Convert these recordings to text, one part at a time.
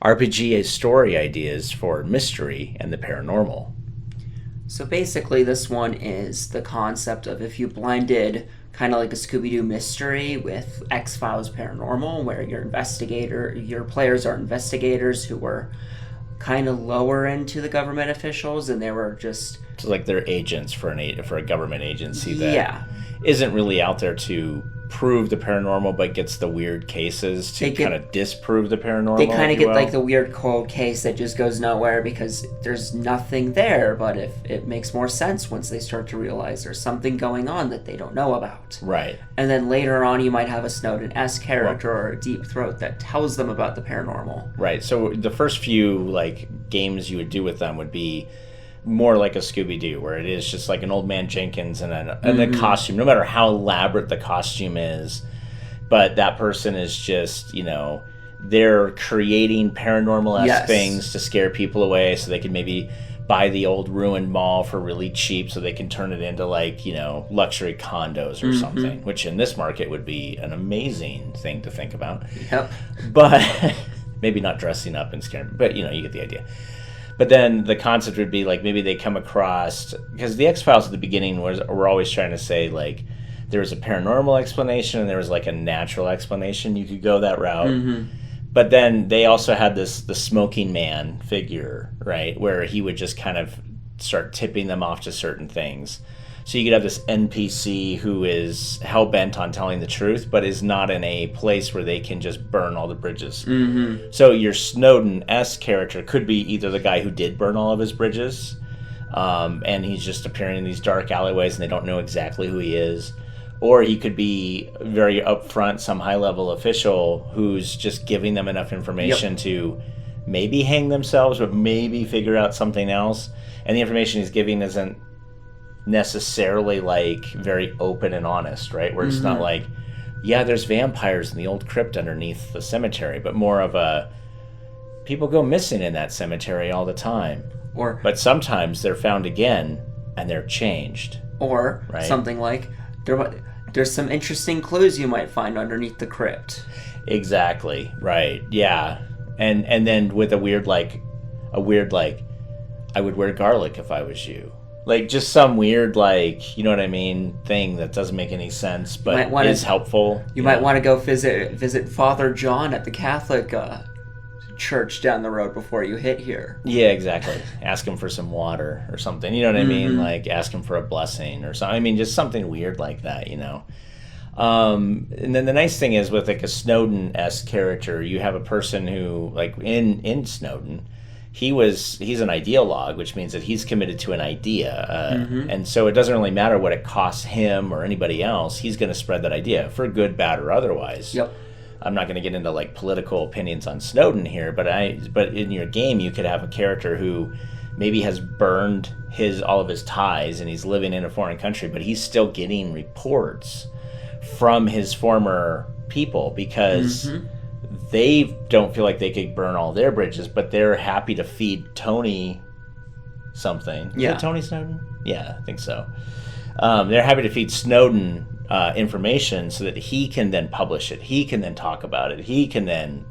RPG story ideas for mystery and the paranormal. So basically, this one is the concept of if you blended kind of like a Scooby Doo mystery with X-Files Paranormal, where your players are investigators who were kind of lower into the government officials, and they were just So like they're agents for a government agency that isn't really out there to prove the paranormal, but gets the weird cases to kind of disprove the paranormal. They kind of get like the weird cold case that just goes nowhere because there's nothing there, but if it makes more sense once they start to realize there's something going on that they don't know about. Right. And then later on you might have a Snowden-esque character or a Deep Throat that tells them about the paranormal. Right. So the first few like games you would do with them would be more like a Scooby Doo, where it is just like an old man Jenkins and a costume, no matter how elaborate the costume is. But that person is just, they're creating paranormal-esque things to scare people away, so they can maybe buy the old ruined mall for really cheap so they can turn it into like, luxury condos or something, which in this market would be an amazing thing to think about. Yep. But maybe not dressing up and scaring, but you get the idea. But then the concept would be like maybe they come across, because the X-Files at the beginning were always trying to say like there was a paranormal explanation and there was like a natural explanation. You could go that route. But then they also had the smoking man figure, right, where he would just kind of start tipping them off to certain things. So you could have this NPC who is hell-bent on telling the truth, but is not in a place where they can just burn all the bridges. So your Snowden-esque character could be either the guy who did burn all of his bridges, and he's just appearing in these dark alleyways and they don't know exactly who he is. Or he could be very upfront, some high-level official who's just giving them enough information to maybe hang themselves, but maybe figure out something else. And the information he's giving isn't necessarily like very open and honest, right? Where it's not like, there's vampires in the old crypt underneath the cemetery, but more of a people go missing in that cemetery all the time. But sometimes they're found again and they're changed. Or something like there's some interesting clues you might find underneath the crypt. Exactly. Right. Yeah. And then with a weird like I would wear garlic if I was you. Like, just some weird, like, you know what I mean, thing that doesn't make any sense, but is helpful. You might want to go visit Father John at the Catholic church down the road before you hit here. Yeah, exactly. Ask him for some water or something, you know what I mean? Like, ask him for a blessing or something. I mean, just something weird like that, And then the nice thing is with, like, a Snowden-esque character, you have a person who, like, in Snowden, he's an ideologue, which means that he's committed to an idea. And so it doesn't really matter what it costs him or anybody else. He's going to spread that idea for good, bad, or otherwise. Yep. I'm not going to get into like political opinions on Snowden here, but in your game you could have a character who maybe has burned all of his ties and he's living in a foreign country, but he's still getting reports from his former people because they don't feel like they could burn all their bridges, but they're happy to feed Tony something. Is it Tony Snowden? Yeah, I think so. They're happy to feed Snowden information so that he can then publish it. He can then talk about it. He can then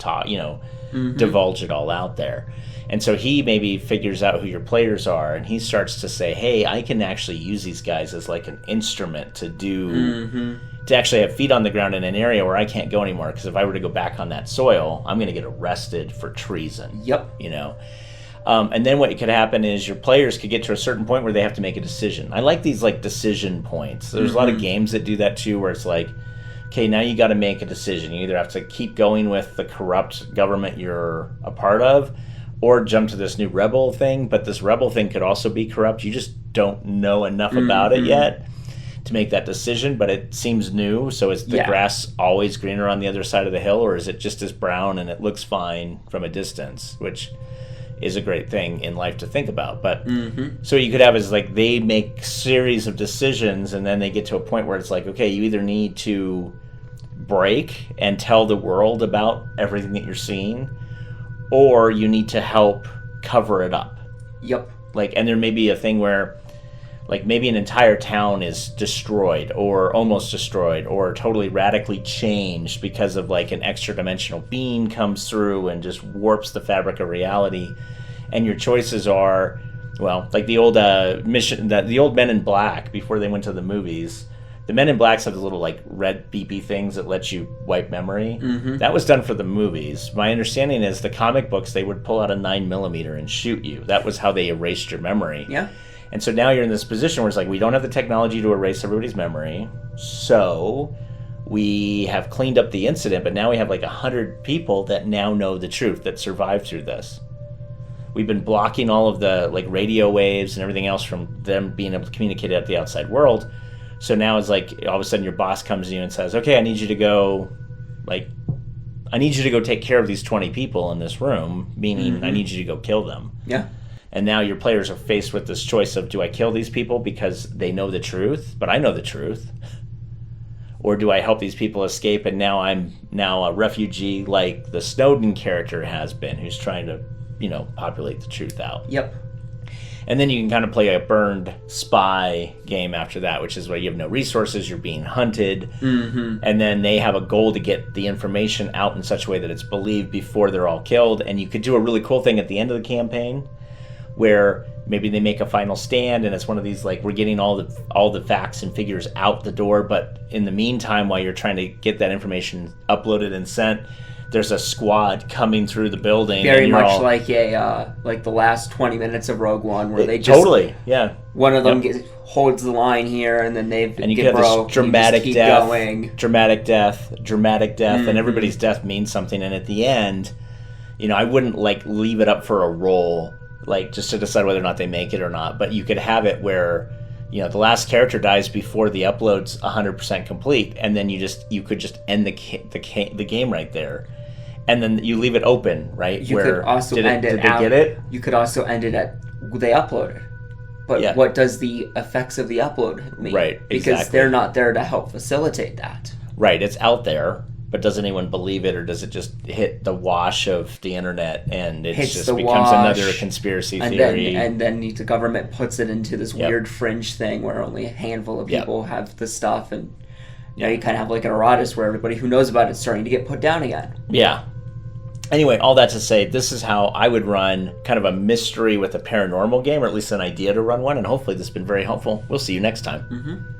divulge it all out there. And so he maybe figures out who your players are, and he starts to say, hey, I can actually use these guys as like an instrument to do... to actually have feet on the ground in an area where I can't go anymore, because if I were to go back on that soil, I'm going to get arrested for treason. Yep. And then what could happen is your players could get to a certain point where they have to make a decision. I like these like decision points. There's a lot of games that do that too, where it's like, okay, now you got to make a decision. You either have to keep going with the corrupt government you're a part of, or jump to this new rebel thing. But this rebel thing could also be corrupt. You just don't know enough about it yet to make that decision, but it seems new. So is the grass always greener on the other side of the hill, or is it just as brown and it looks fine from a distance, which is a great thing in life to think about. But so you could have is like they make series of decisions, and then they get to a point where it's like, okay, you either need to break and tell the world about everything that you're seeing, or you need to help cover it up. Yep. Like, and there may be a thing where like maybe an entire town is destroyed or almost destroyed or totally radically changed because of like an extra dimensional being comes through and just warps the fabric of reality. And your choices are, well, like the old mission, the old Men in Black before they went to the movies. The Men in Blacks have the little like red beepy things that let you wipe memory. Mm-hmm. That was done for the movies. My understanding is the comic books, they would pull out a 9mm and shoot you. That was how they erased your memory. Yeah. And so now you're in this position where it's like, we don't have the technology to erase everybody's memory. So we have cleaned up the incident, but now we have like 100 people that now know the truth, that survived through this. We've been blocking all of the like radio waves and everything else from them being able to communicate out to the outside world. So now it's like all of a sudden your boss comes to you and says, okay, I need you to go take care of these 20 people in this room, meaning I need you to go kill them. Yeah. And now your players are faced with this choice of, do I kill these people because they know the truth, but I know the truth? Or do I help these people escape and now I'm a refugee like the Snowden character has been, who's trying to, populate the truth out. Yep. And then you can kind of play a burned spy game after that, which is where you have no resources, you're being hunted, and then they have a goal to get the information out in such a way that it's believed before they're all killed. And you could do a really cool thing at the end of the campaign where maybe they make a final stand and it's one of these like, we're getting all the facts and figures out the door, but in the meantime, while you're trying to get that information uploaded and sent, there's a squad coming through the building. Very much like the last 20 minutes of Rogue One, where they just totally, yeah. One of them holds the line here, and then they and you get this dramatic death, going. and everybody's death means something. And at the end, I wouldn't like leave it up for a roll, like just to decide whether or not they make it or not. But you could have it where, the last character dies before the upload's 100% complete, and then you could just end the game right there. And then you leave it open, right? You could also end it. Did they get it? You could also end it at they uploaded. But what does the effects of the upload mean? Right, because exactly. they're not there to help facilitate that. Right, it's out there, but does anyone believe it, or does it just hit the wash of the internet and it just becomes another conspiracy theory? And then the government puts it into this weird fringe thing where only a handful of people have the stuff, and you kind of have like an Eratus where everybody who knows about it's starting to get put down again. Yeah. Anyway, all that to say, this is how I would run kind of a mystery with a paranormal game, or at least an idea to run one, and hopefully this has been very helpful. We'll see you next time.